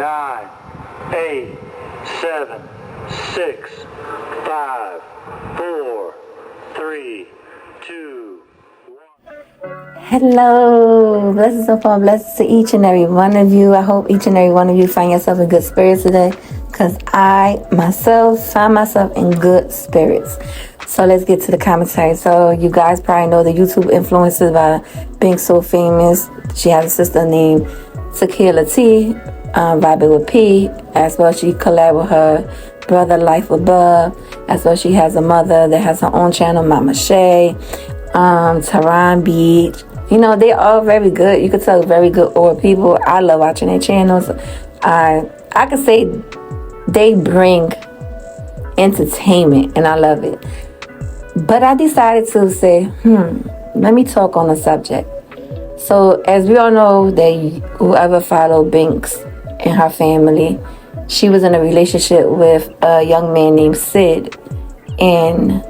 9, 8, 7, 6, 5, 4, 3, 2, 1. Hello, blessings upon blessings to each and every one of you. I hope each and every one of you find yourself in good spirits today, because I myself find myself in good spirits. So let's get to the commentary. So you guys probably know the YouTube influencers by being so famous. She has a sister named Tequila T, vibing with P. As well, she collabed with her brother Life Above. As well, she has a mother that has her own channel, Mama Shay, Tehran Beach. You know, they're all very good. You could tell very good old people. I love watching their channels. I could say they bring entertainment, and I love it. But I decided to say, let me talk on the subject. So, as we all know, that whoever followed Binks and her family, she was in a relationship with a young man named Sid, and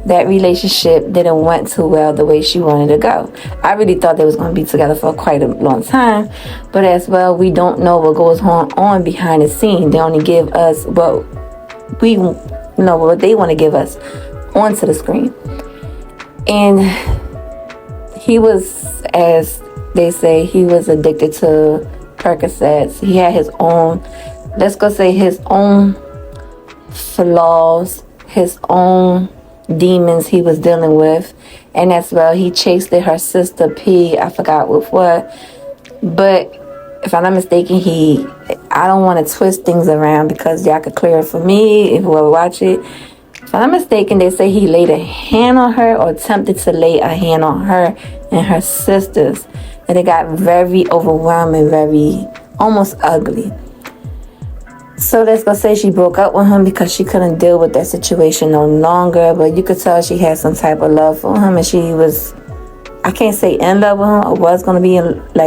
that relationship didn't went too well the way she wanted to go. I really thought they was going to be together for quite a long time, but as well, we don't know what goes on behind the scene. They only give us what we know, what they want to give us onto the screen. And he was, as they say, he was addicted to Percocets. He had his own, let's go say, his own flaws, his own demons he was dealing with. And as well, he chased her sister P, I forgot with what, but if I'm not mistaken, I don't want to twist things around because y'all could clear it for me if whoever watch it. If I'm not mistaken, they say he laid a hand on her or attempted to lay a hand on her and her sisters, and it got very overwhelming, very almost ugly. So let's go say she broke up with him because she couldn't deal with that situation no longer. But you could tell she had some type of love for him, and she was, I can't say in love with him or was going to be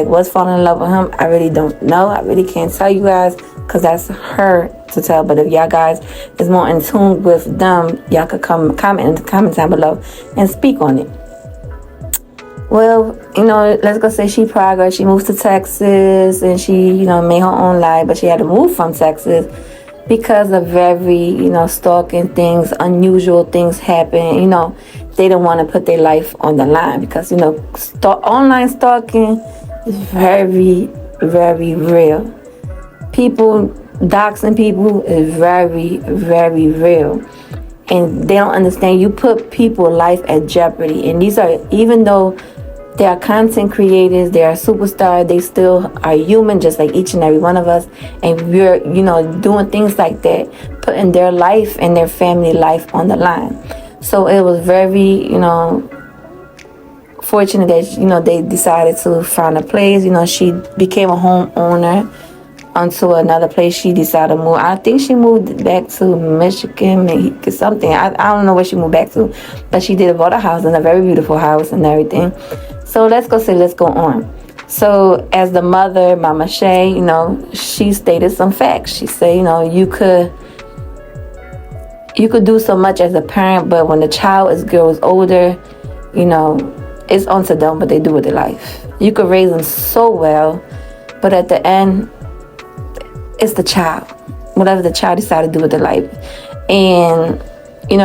was falling in love with him. I really don't know. I really can't tell you guys because that's her to tell. But if y'all guys is more in tune with them, y'all could comment in the comment down below and speak on it. Well, let's go say she progressed. She moved to Texas and she, made her own life, but she had to move from Texas because of very, stalking things, unusual things happen. They don't want to put their life on the line because, online stalking is very, very real. People doxing people is very, very real. And they don't understand. You put people's life at jeopardy. And these are, even though they are content creators, they are superstars, they still are human just like each and every one of us. And we're, doing things like that, putting their life and their family life on the line. So it was very, fortunate that, they decided to find a place. She became a homeowner onto another place. She decided to move. I think she moved back to Michigan, maybe something. I don't know where she moved back to, but she did bought a house, and a very beautiful house and everything. So let's go on. So as the mother, Mama Shay, she stated some facts. She said, you could do so much as a parent, but when the child grows older, it's onto them what they do with their life. You could raise them so well, but at the end, it's the child. Whatever the child decided to do with their life. And,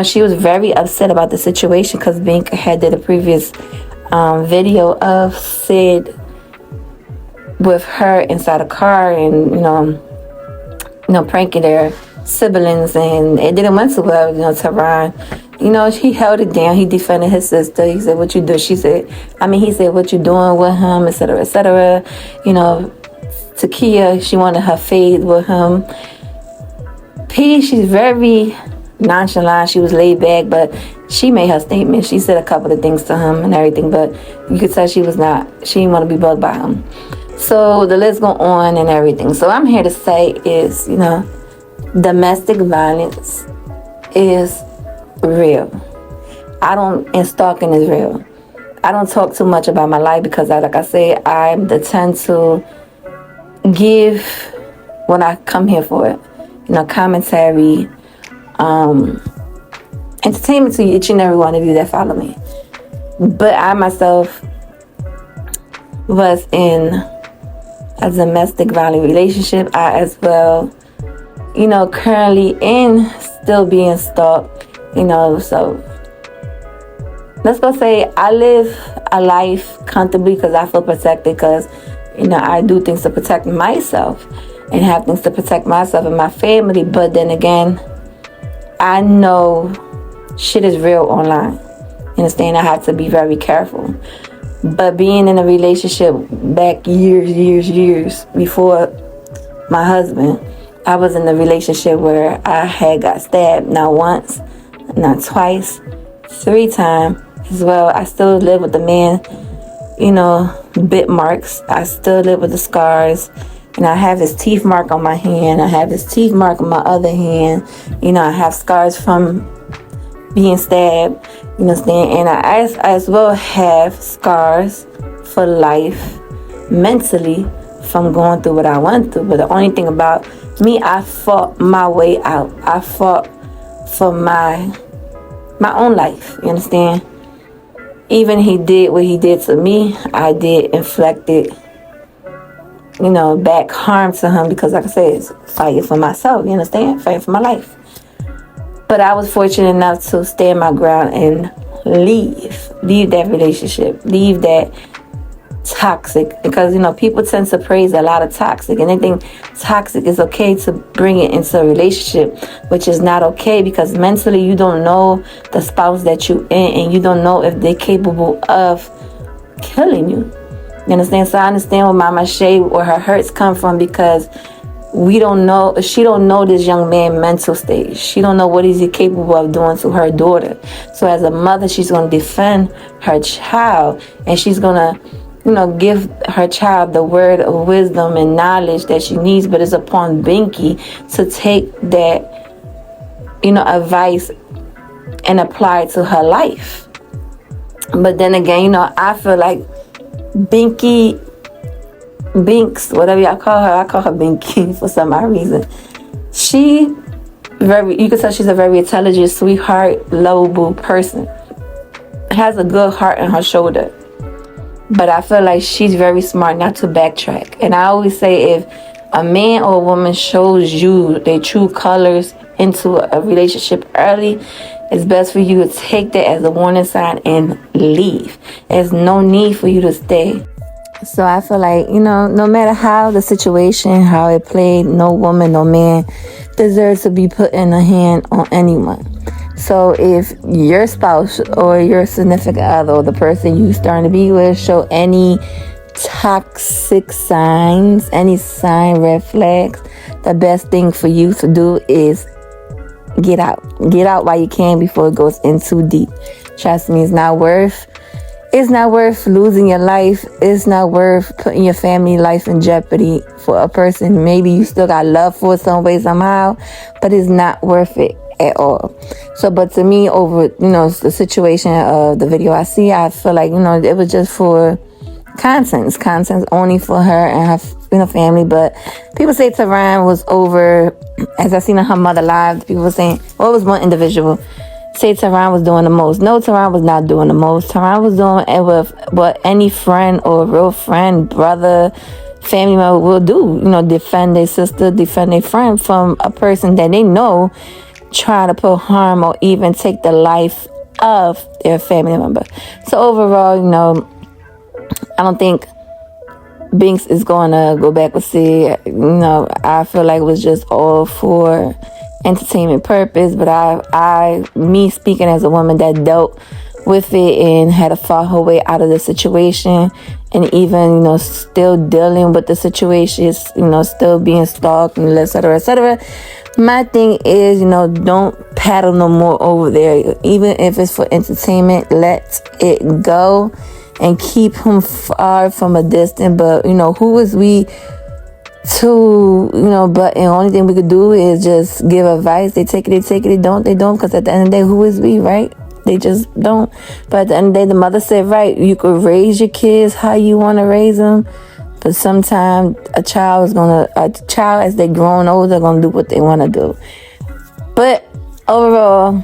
she was very upset about the situation because Bink had did a previous video of Sid with her inside a car and, pranking their siblings, and it didn't went so well. Tehran, he held it down. He defended his sister. He said, what you do? He said, what you doing with him, etc., etc. Takia, she wanted her fade with him. P, she's very nonchalant. She was laid back, but she made her statement. She said a couple of things to him and everything, but you could tell she didn't want to be bugged by him. So the list go on and everything. So I'm here to say is, domestic violence is real. And stalking is real. I don't talk too much about my life because, like I say, I'm the tend to give what I come here for. Commentary, entertainment to each and every one of you that follow me. But I myself was in a domestic violent relationship. I as well, currently in still being stalked, so let's go say I live a life comfortably because I feel protected, because I do things to protect myself and have things to protect myself and my family. But then again, I know shit is real online. You understand? I have to be very careful. But being in a relationship back years before my husband, I was in a relationship where I had got stabbed not once, not twice, 3 times as well. I still live with the man, bit marks. I still live with the scars. And I have his teeth mark on my hand. I have his teeth mark on my other hand. I have scars from being stabbed. You understand? And I as well have scars for life, mentally, from going through what I went through. But the only thing about me, I fought my way out. I fought for my own life. You understand? Even he did what he did to me, I did inflicted, back harm to him, because like I said, it's fighting for myself, you understand? Fighting for my life. But I was fortunate enough to stand my ground and leave that relationship, leave that toxic, because people tend to praise a lot of toxic, and they think toxic is okay to bring it into a relationship, which is not okay, because mentally you don't know the spouse that you in, and you don't know if they're capable of killing you. You understand? So I understand where Mama Shay, where her hurts come from, because she don't know this young man's mental stage. She don't know what is he capable of doing to her daughter. So as a mother, she's going to defend her child, and she's going to give her child the word of wisdom and knowledge that she needs. But it's upon Binky to take that, advice and apply it to her life. But then again, I feel like Binks, whatever y'all call her, I call her Binky for some odd reason. You can tell she's a very intelligent, sweetheart, lovable person. Has a good heart in her shoulder. But I feel like she's very smart not to backtrack. And I always say, if a man or a woman shows you their true colors into a relationship early, it's best for you to take that as a warning sign and leave. There's no need for you to stay. So I feel like, no matter how the situation, how it played, no woman, no man deserves to be putting a hand on anyone. So if your spouse or your significant other or the person you starting to be with show any toxic signs, any red flags, the best thing for you to do is get out while you can, before it goes in too deep. Trust me, it's not worth losing your life. It's not worth putting your family life in jeopardy for a person maybe you still got love for some way, somehow, but it's not worth it at all. So, but to me, over, the situation of the video I feel like, it was just for contents only for her and her, family. But people say Tehran was over, as I seen on her mother live, people were saying, well, it was one individual say Tehran was doing the most. No, Tehran was not doing the most. Tehran was doing it with what any friend or real friend, brother, family member will do. Defend their sister, defend their friend from a person that they know trying to put harm or even take the life of their family member. So overall, I don't think Binks is going to go back with Sid. I feel like it was just all for entertainment purpose. But me speaking as a woman that dealt with it and had to fought her way out of the situation, and even, still dealing with the situation, still being stalked and et cetera. My thing is, don't paddle no more over there. Even if it's for entertainment, let it go and keep him far from a distance. But, who is we to, but the only thing we could do is just give advice. They take it, they don't. Because at the end of the day, who is we, right? They just don't. But at the end of the day, the mother said, right, you could raise your kids how you want to raise them. But sometimes a child as they growing older, going to do what they want to do. But overall,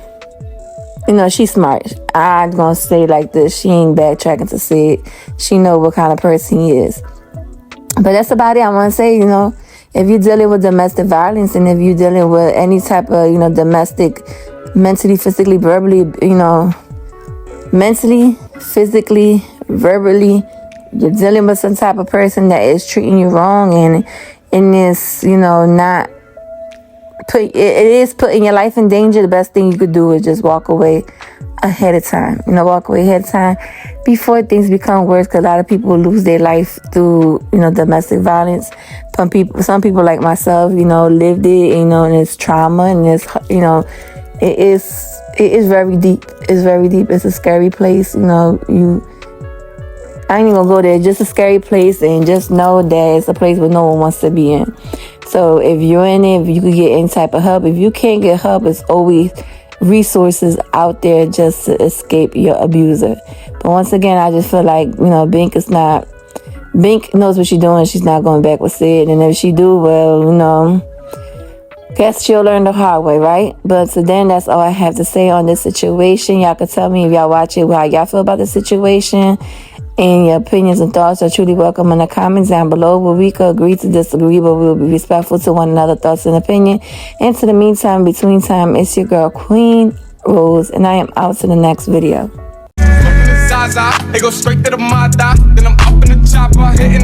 she's smart. I'm going to say like this. She ain't backtracking to say it. She know what kind of person he is. But that's about it. I want to say, you know, if you're dealing with domestic violence and if you're dealing with any type of, you know, domestic, mentally, physically, verbally, you know, mentally, physically, verbally, you're dealing with some type of person that is treating you wrong and is, you know, not it is putting your life in danger. The best thing you could do is just walk away ahead of time. You know, walk away ahead of time before things become worse, because a lot of people lose their life through, you know, domestic violence. Some people like myself, you know, lived it, you know, and it's trauma, and it's, you know, it is very deep. It's very deep. It's a scary place. You know, I ain't even gonna go there. It's just a scary place, and just know that it's a place where no one wants to be in. So if you're in it, if you could get any type of help, if you can't get help, it's always resources out there just to escape your abuser. But once again, I just feel like, you know, Bink knows what she's doing. She's not going back with Sid. And if she do, well, you know, guess she'll learn the hard way, right? But so then that's all I have to say on this situation. Y'all could tell me if y'all watch it how y'all feel about the situation. And your opinions and thoughts are truly welcome in the comments down below, where we could agree to disagree, but we'll be respectful to one another's thoughts and opinion. And to the meantime, between time, it's your girl, Queen Rose, and I am out to the next video. They go straight to the mother, then I'm up in the chopper, hitting